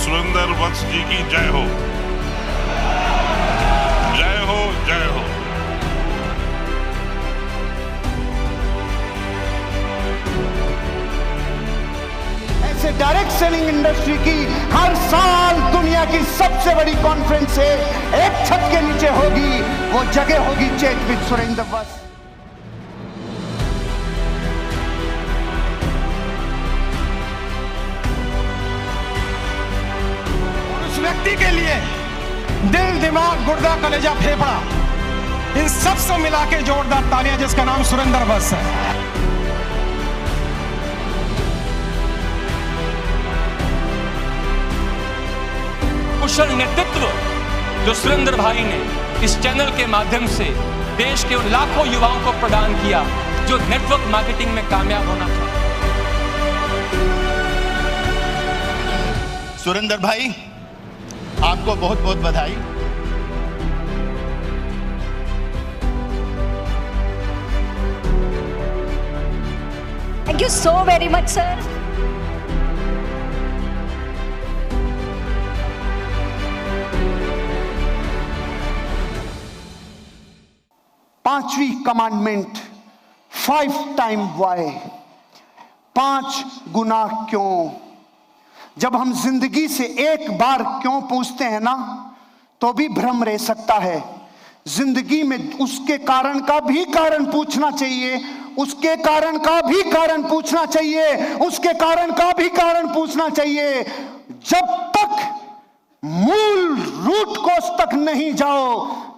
सुरेंद्र वत्स जी की जय हो, जय हो, जय हो। ऐसे डायरेक्ट सेलिंग इंडस्ट्री की हर साल दुनिया की सबसे बड़ी कॉन्फ्रेंस है, एक छत के नीचे होगी, वो जगह होगी चैट विद सुरेंद्र वत्स। व्यक्ति के लिए दिल, दिमाग, गुर्दा, कलेजा, फेफड़ा, इन सब से मिला के जोरदार तालियां, जिसका नाम सुरेंद्र वत्स है। कुशल नेतृत्व जो सुरेंद्र भाई ने इस चैनल के माध्यम से देश के उन लाखों युवाओं को प्रदान किया जो नेटवर्क मार्केटिंग में कामयाब होना था। सुरेंद्र भाई, आपको बहुत बहुत बधाई। Thank you so very much, sir. पांचवी कमांडमेंट, 5 टाइम वाई, 5 गुना क्यों। जब हम जिंदगी से एक बार क्यों पूछते हैं ना, तो भी भ्रम रह सकता है। जिंदगी में उसके कारण का भी कारण पूछना चाहिए, उसके कारण का भी कारण पूछना चाहिए, उसके कारण का भी कारण पूछना चाहिए। जब तक मूल रूट कोर्स तक नहीं जाओ,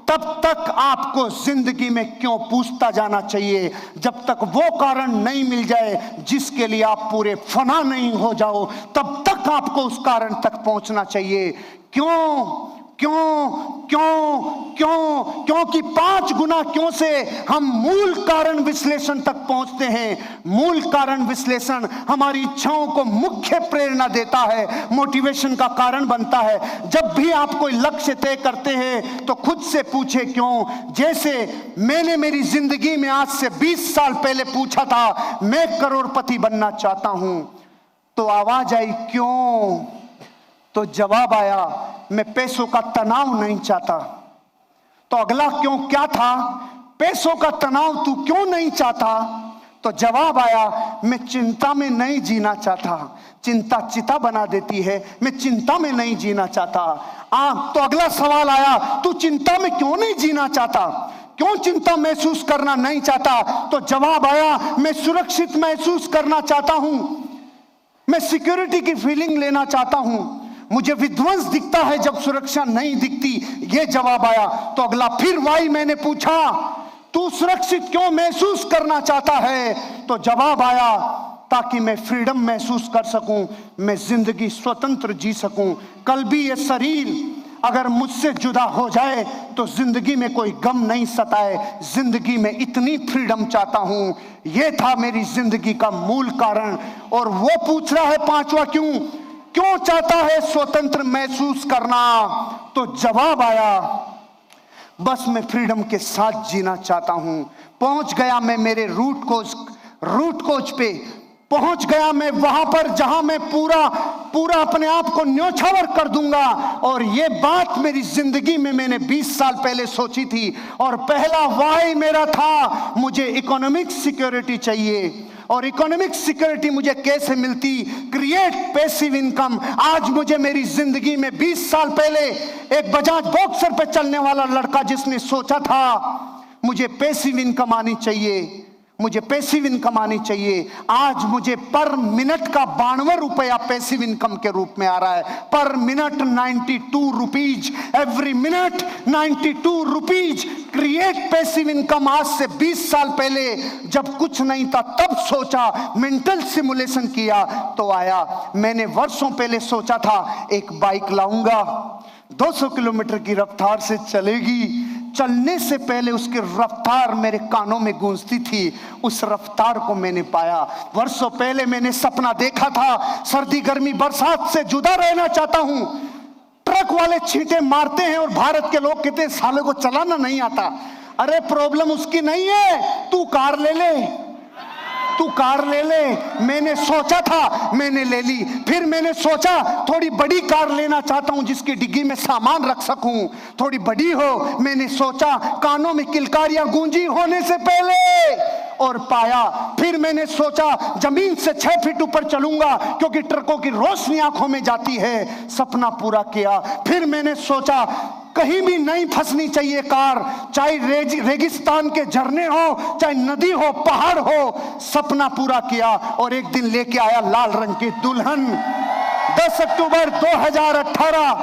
तब तक आपको जिंदगी में क्यों पूछता जाना चाहिए। जब तक वो कारण नहीं मिल जाए जिसके लिए आप पूरे फना नहीं हो जाओ, तब तक आपको उस कारण तक पहुंचना चाहिए। क्यों क्यों क्यों क्यों? क्योंकि 5 गुना क्यों से हम मूल कारण विश्लेषण तक पहुंचते हैं। मूल कारण विश्लेषण हमारी इच्छाओं को मुख्य प्रेरणा देता है, मोटिवेशन का कारण बनता है। जब भी आप कोई लक्ष्य तय करते हैं तो खुद से पूछे क्यों। जैसे मैंने मेरी जिंदगी में आज से 20 साल पहले पूछा था, मैं करोड़पति बनना चाहता हूं, तो आवाज आई क्यों, तो जवाब आया मैं पैसों का तनाव नहीं चाहता। तो अगला क्यों क्या था, पैसों का तनाव तू क्यों नहीं चाहता, तो जवाब आया मैं चिंता में नहीं जीना चाहता। चिंता चिता बना देती है, मैं चिंता में नहीं जीना चाहता। तो अगला सवाल आया तू चिंता में क्यों नहीं जीना चाहता, क्यों चिंता महसूस करना नहीं चाहता, तो जवाब आया मैं सुरक्षित महसूस करना चाहता हूं, मैं सिक्योरिटी की फीलिंग लेना चाहता हूं, मुझे विध्वंस दिखता है जब सुरक्षा नहीं दिखती, ये जवाब आया। तो अगला फिर वाई मैंने पूछा तू सुरक्षित क्यों महसूस करना चाहता है, तो जवाब आया ताकि मैं फ्रीडम महसूस कर सकूं, मैं जिंदगी स्वतंत्र जी सकूं। कल भी ये शरीर अगर मुझसे जुदा हो जाए तो जिंदगी में कोई गम नहीं सताए, जिंदगी में इतनी फ्रीडम चाहता हूं। ये था मेरी जिंदगी का मूल कारण। और वो पूछ रहा है 5वां क्यों, क्यों चाहता है स्वतंत्र महसूस करना, तो जवाब आया बस मैं फ्रीडम के साथ जीना चाहता हूं। पहुंच गया मैं मेरे रूट कोच पे पहुंच गया मैं वहां पर जहां मैं पूरा अपने आप को न्योछावर कर दूंगा। और ये बात मेरी जिंदगी में मैंने 20 साल पहले सोची थी। और पहला वाई मेरा था मुझे इकोनॉमिक सिक्योरिटी चाहिए। और इकोनॉमिक सिक्योरिटी मुझे कैसे मिलती, क्रिएट पैसिव इनकम। आज मुझे मेरी जिंदगी में 20 साल पहले एक बजाज बॉक्सर पे चलने वाला लड़का जिसने सोचा था मुझे पैसिव इनकम आनी चाहिए, मुझे पैसिव इनकम आनी चाहिए, आज मुझे पर मिनट का 92 रुपया पैसिव इनकम के रूप में आ रहा है। पर minute 92 rupees, every minute 92 rupees. Create passive income आज से 20 साल पहले जब कुछ नहीं था तब सोचा, मेंटल सिमुलेशन किया तो आया। मैंने वर्षों पहले सोचा था एक बाइक लाऊंगा, 200 किलोमीटर की रफ्तार से चलेगी। चलने से पहले उसकी रफ्तार मेरे कानों में गूंजती थी, उस रफ्तार को मैंने पाया। वर्षों पहले मैंने सपना देखा था सर्दी गर्मी बरसात से जुदा रहना चाहता हूं। ट्रक वाले छींटे मारते हैं और भारत के लोग कहते हैं साले को चलाना नहीं आता। अरे प्रॉब्लम उसकी नहीं है, तू कार ले ले। तू कार ले ले। मैंने सोचा था, मैंने ले ली। फिर मैंने सोचा थोड़ी बड़ी कार लेना चाहता हूं जिसकी डिग्गी में सामान रख सकूं, थोड़ी बड़ी हो। मैंने सोचा कानों में किलकारियां गूंजी होने से पहले, और पाया। फिर मैंने सोचा जमीन से 6 फीट ऊपर चलूंगा क्योंकि ट्रकों की रोशनी आंखों में जाती है। सपना पूरा किया। फिर मैंने सोचा कहीं भी नहीं फंसनी चाहिए कार, चाहे रेगिस्तान के झरने हो, चाहे नदी हो, पहाड़ हो। सपना पूरा किया और एक दिन लेके आया लाल रंग की दुल्हन। 10 अक्टूबर 2018,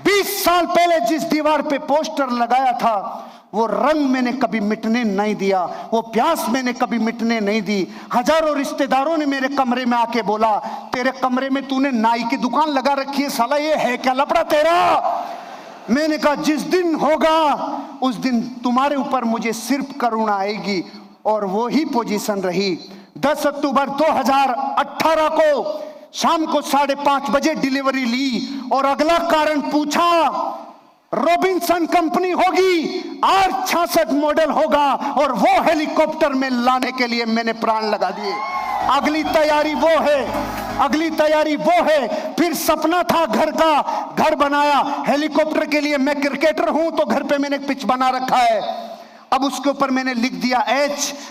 20 साल पहले जिस दीवार पे पोस्टर लगाया था, वो रंग मैंने कभी मिटने नहीं दिया, वो प्यास मैंने कभी मिटने नहीं दी। हजारों रिश्तेदारों ने मेरे कमरे में आके बोला, तेरे कमरे में तूने नाई की दुकान लगा रखी है, साला ये है क्या लफड़ा तेरा? मैंने कहा जिस दिन होगा उस दिन तुम्हारे ऊपर मुझे सिर्फ करुणा आएगी। और वो ही पोजीशन रही। 10 अक्टूबर 2018 को शाम को 5:30 बजे डिलीवरी ली और अगला कारण पूछा। रॉबिन्सन कंपनी होगी, R66 मॉडल होगा और वो हेलीकॉप्टर में लाने के लिए मैंने प्राण लगा दिए। अगली तैयारी वो है, अगली तैयारी वो है। फिर सपना था घर का, घर बनाया। हेलीकॉप्टर के लिए मैं क्रिकेटर हूं तो घर पे मैंने पिच बना रखा है। अब उसके ऊपर मैंने लिख दिया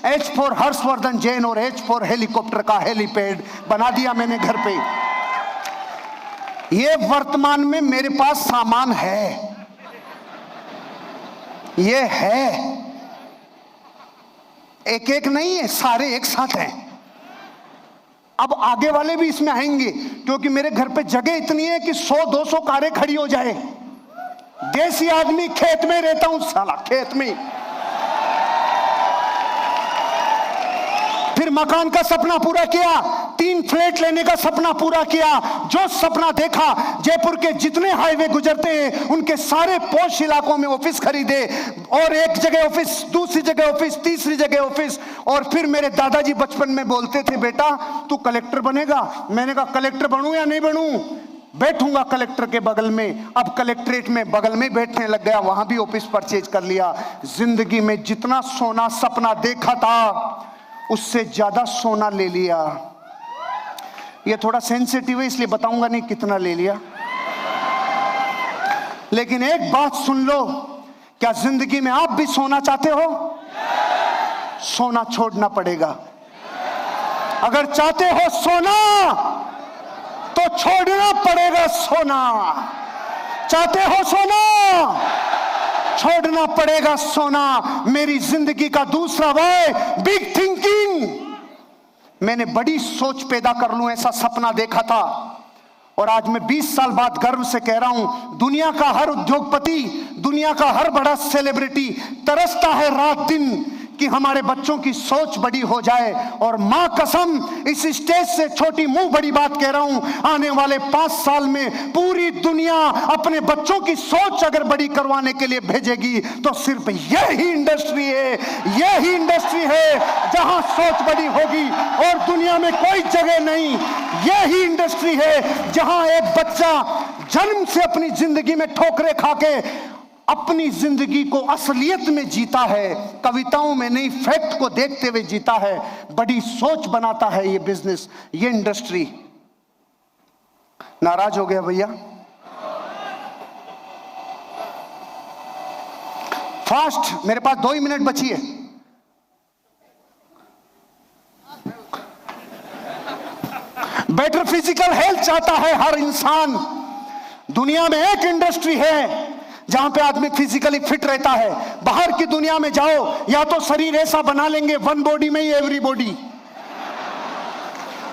H फॉर हर्षवर्धन जैन और H फॉर हेलीकॉप्टर का हेलीपैड बना दिया मैंने घर पे। ये वर्तमान में मेरे पास सामान है, ये है, एक एक नहीं है, सारे एक साथ हैं। अब आगे वाले भी इसमें आएंगे क्योंकि मेरे घर पे जगह इतनी है कि 100-200 कारें खड़ी हो जाए। देसी आदमी, खेत में रहता हूं साला, खेत में। फिर मकान का सपना पूरा किया, 3 फ्लैट लेने का सपना पूरा किया। जो सपना देखा, जयपुर के जितने हाईवे गुजरते हैं उनके सारे पॉश इलाकों में ऑफिस खरीदे, और एक जगह ऑफिस, दूसरी जगह ऑफिस, तीसरी जगह ऑफिस। और फिर मेरे दादाजी बचपन में बोलते थे, बेटा तू कलेक्टर बनेगा। मैंने कहा कलेक्टर बनूं या नहीं बनूं, बैठूंगा कलेक्टर के बगल में। अब कलेक्ट्रेट में बगल में बैठने लग गया, वहां भी ऑफिस परचेज कर लिया। जिंदगी में जितना सोना सपना देखा था उससे ज्यादा सोना ले लिया। ये थोड़ा सेंसिटिव है इसलिए बताऊंगा नहीं कितना ले लिया, लेकिन एक बात सुन लो, क्या जिंदगी में आप भी सोना चाहते हो? सोना छोड़ना पड़ेगा। अगर चाहते हो सोना तो छोड़ना पड़ेगा सोना। चाहते हो सोना, छोड़ना पड़ेगा सोना। मेरी जिंदगी का दूसरा वाय, बिग थिंकिंग। मैंने बड़ी सोच पैदा कर लूं ऐसा सपना देखा था, और आज मैं 20 साल बाद गर्व से कह रहा हूं, दुनिया का हर उद्योगपति, दुनिया का हर बड़ा सेलिब्रिटी तरसता है रात दिन कि हमारे बच्चों की सोच बड़ी हो जाए। और मां कसम, इस स्टेज से छोटी मुंह बड़ी बात कह रहा हूं, आने वाले 5 साल में पूरी दुनिया अपने बच्चों की सोच अगर बड़ी करवाने के लिए भेजेगी तो सिर्फ यही इंडस्ट्री है, यही इंडस्ट्री है जहां सोच बड़ी होगी और दुनिया में कोई जगह नहीं। यही इंडस्ट्री है जहां एक बच्चा जन्म से अपनी जिंदगी में ठोकरें खाके अपनी जिंदगी को असलियत में जीता है, कविताओं में नहीं फैक्ट को देखते हुए जीता है। बड़ी सोच बनाता है ये बिजनेस, ये इंडस्ट्री। नाराज हो गया भैया? फास्ट, मेरे पास 2 ही मिनट बची है। बेटर फिजिकल हेल्थ चाहता है हर इंसान। दुनिया में एक इंडस्ट्री है जहां पे आदमी फिजिकली फिट रहता है। बाहर की दुनिया में जाओ, या तो शरीर ऐसा बना लेंगे वन बॉडी में ही एवरी बॉडी,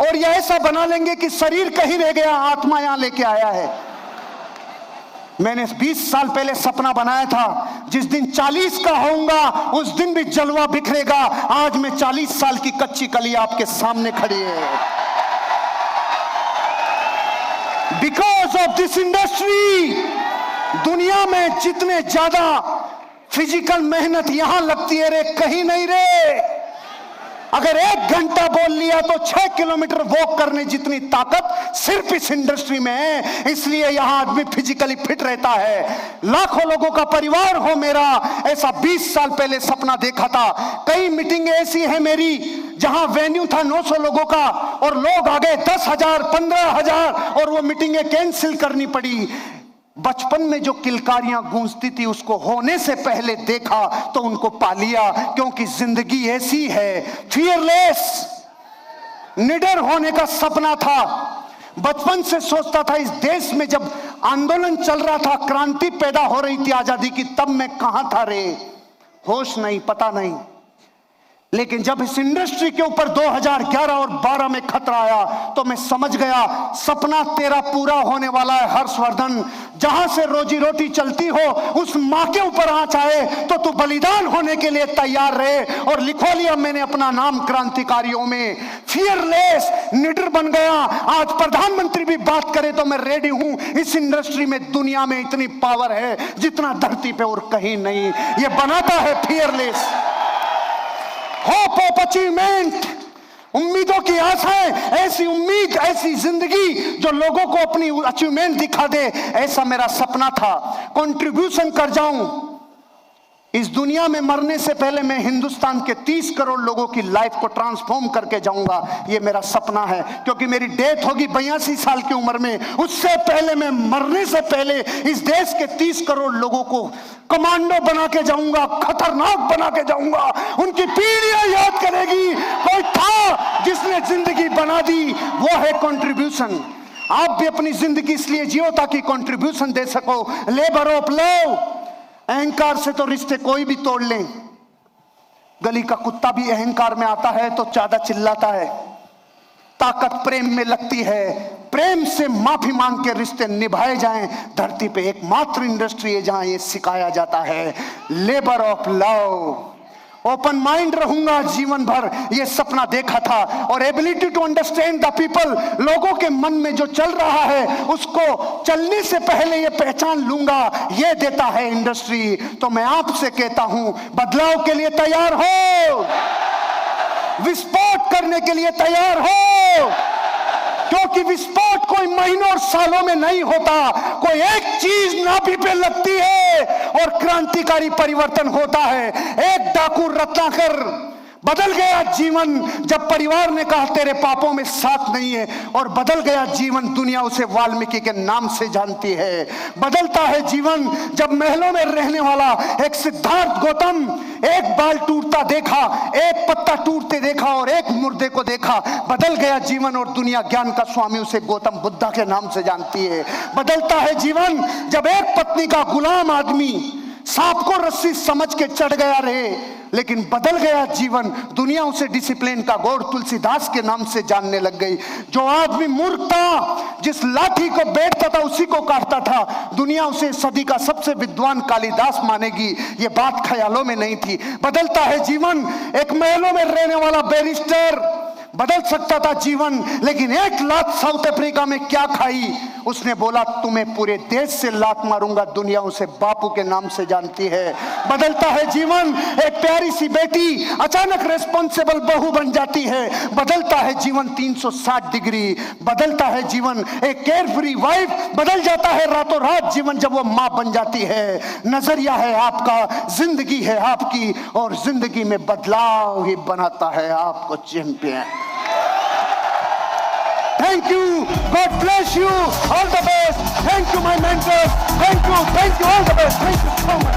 और ये ऐसा बना लेंगे कि शरीर कहीं रह गया, आत्मा यहां लेके आया है। मैंने 20 साल पहले सपना बनाया था, जिस दिन 40 का होऊंगा उस दिन भी जलवा बिखरेगा। आज मैं 40 साल की कच्ची कली आपके सामने खड़ी है। बिकॉज ऑफ दिस इंडस्ट्री, दुनिया में जितने ज्यादा फिजिकल मेहनत यहां लगती है रे, कहीं नहीं रे। अगर 1 घंटा बोल लिया तो 6 किलोमीटर वॉक करने जितनी ताकत सिर्फ इस इंडस्ट्री में है। इसलिए यहां आदमी फिजिकली फिट रहता है। लाखों लोगों का परिवार हो मेरा, ऐसा 20 साल पहले सपना देखा था। कई मीटिंगें ऐसी हैं मेरी जहां वेन्यू था 900 लोगों का और लोग आ गए 10,000 15,000 और वो मीटिंगें कैंसिल करनी पड़ी। बचपन में जो किलकारियां गूंजती थी उसको होने से पहले देखा तो उनको पा लिया, क्योंकि जिंदगी ऐसी है। फियरलेस, निडर होने का सपना था। बचपन से सोचता था इस देश में जब आंदोलन चल रहा था, क्रांति पैदा हो रही थी आजादी की, तब मैं कहां था रे, होश नहीं, पता नहीं। लेकिन जब इस इंडस्ट्री के ऊपर 2011 और 12 में खतरा आया तो मैं समझ गया सपना तेरा पूरा होने वाला है हर्षवर्धन। जहां से रोजी रोटी चलती हो उस मां के ऊपर आंच आए तो तू बलिदान होने के लिए तैयार रहे। और लिखो लिया मैंने अपना नाम क्रांतिकारियों में। फियरलेस, निडर बन गया। आज प्रधानमंत्री भी बात करे तो मैं रेडी हूं। इस इंडस्ट्री में दुनिया में इतनी पावर है जितना धरती पे और कहीं नहीं। ये बनाता है फियरलेस। होप ऑफ अचीवमेंट, उम्मीदों की आशाएं, ऐसी उम्मीद, ऐसी जिंदगी जो लोगों को अपनी अचीवमेंट दिखा दे, ऐसा मेरा सपना था। कंट्रीब्यूशन कर जाऊं इस दुनिया में। मरने से पहले मैं हिंदुस्तान के 30 करोड़ लोगों की लाइफ को ट्रांसफॉर्म करके जाऊंगा, ये मेरा सपना है। क्योंकि मेरी डेथ होगी 82 साल की उम्र में, उससे पहले मैं मरने से पहले इस देश के 30 करोड़ लोगों को कमांडो बना के जाऊंगा, खतरनाक बना के जाऊंगा। उनकी पीढ़ियां याद करेगी कोई था जिसने जिंदगी बना दी, वो है कंट्रीब्यूशन। आप भी अपनी जिंदगी इसलिए जियो ताकि कंट्रीब्यूशन दे सको। लेबर ऑफ लव, अहंकार से तो रिश्ते कोई भी तोड़ लें। गली का कुत्ता भी अहंकार में आता है तो ज्यादा चिल्लाता है। ताकत प्रेम में लगती है। प्रेम से माफी मांग के रिश्ते निभाए जाएं। धरती पे एकमात्र इंडस्ट्री है जहां ये सिखाया जाता है, labour of love. Open mind रहूंगा जीवन भर, ये सपना देखा था। और ability to understand the people, लोगों के मन में जो चल रहा है उसको चलने से पहले ये पहचान लूंगा, ये देता है इंडस्ट्री। तो मैं आपसे कहता हूं, बदलाव के लिए तैयार हो, विस्फोट करने के लिए तैयार हो। क्योंकि विस्फोट कोई महीनों और सालों में नहीं होता, कोई एक चीज नाभि पे लगती है और क्रांतिकारी परिवर्तन होता है। एक डाकू रत्नाकर बदल गया जीवन जब परिवार ने कहा तेरे पापों में साथ नहीं है, और बदल गया जीवन, दुनिया उसे वाल्मीकि के नाम से जानती है। बदलता है जीवन जब महलों में रहने वाला एक सिद्धार्थ गौतम एक बाल टूटता देखा, एक पत्ता टूटते देखा और एक मुर्दे को देखा। बदल गया जीवन और दुनिया ज्ञान का स्वामी उसे गौतम बुद्धा के नाम से जानती है। बदलता है जीवन जब एक पत्नी का गुलाम आदमी सांप को रस्सी समझ के चढ़ गया रहे, लेकिन बदल गया जीवन, दुनिया उसे डिसिप्लिन का गौर तुलसीदास के नाम से जानने लग गई। जो आदमी मूर्ख था, जिस लाठी को बैठता था उसी को काटता था, दुनिया उसे सदी का सबसे विद्वान कालिदास मानेगी। ये बात ख्यालों में नहीं थी। बदलता है जीवन, एक महलों में रहने वाला बैरिस्टर बदल सकता था जीवन, लेकिन एक लात साउथ अफ्रीका में क्या खाई, उसने बोला तुम्हें पूरे देश से लात मारूंगा, दुनिया उसे बापू के नाम से जानती है। बदलता है जीवन, एक प्यारी सी बेटी अचानक रेस्पॉन्सिबल बहू बन जाती है। बदलता है जीवन 360 डिग्री। बदलता है जीवन, एक केयर फ्री वाइफ बदल जाता है रातों रात जीवन जब वो मां बन जाती है। नजरिया है आपका, जिंदगी है आपकी, और जिंदगी में बदलाव ही बनाता है आपको champion. Thank you. God bless you. All the best. Thank you, my mentors. Thank you. All the best. Thank you so much.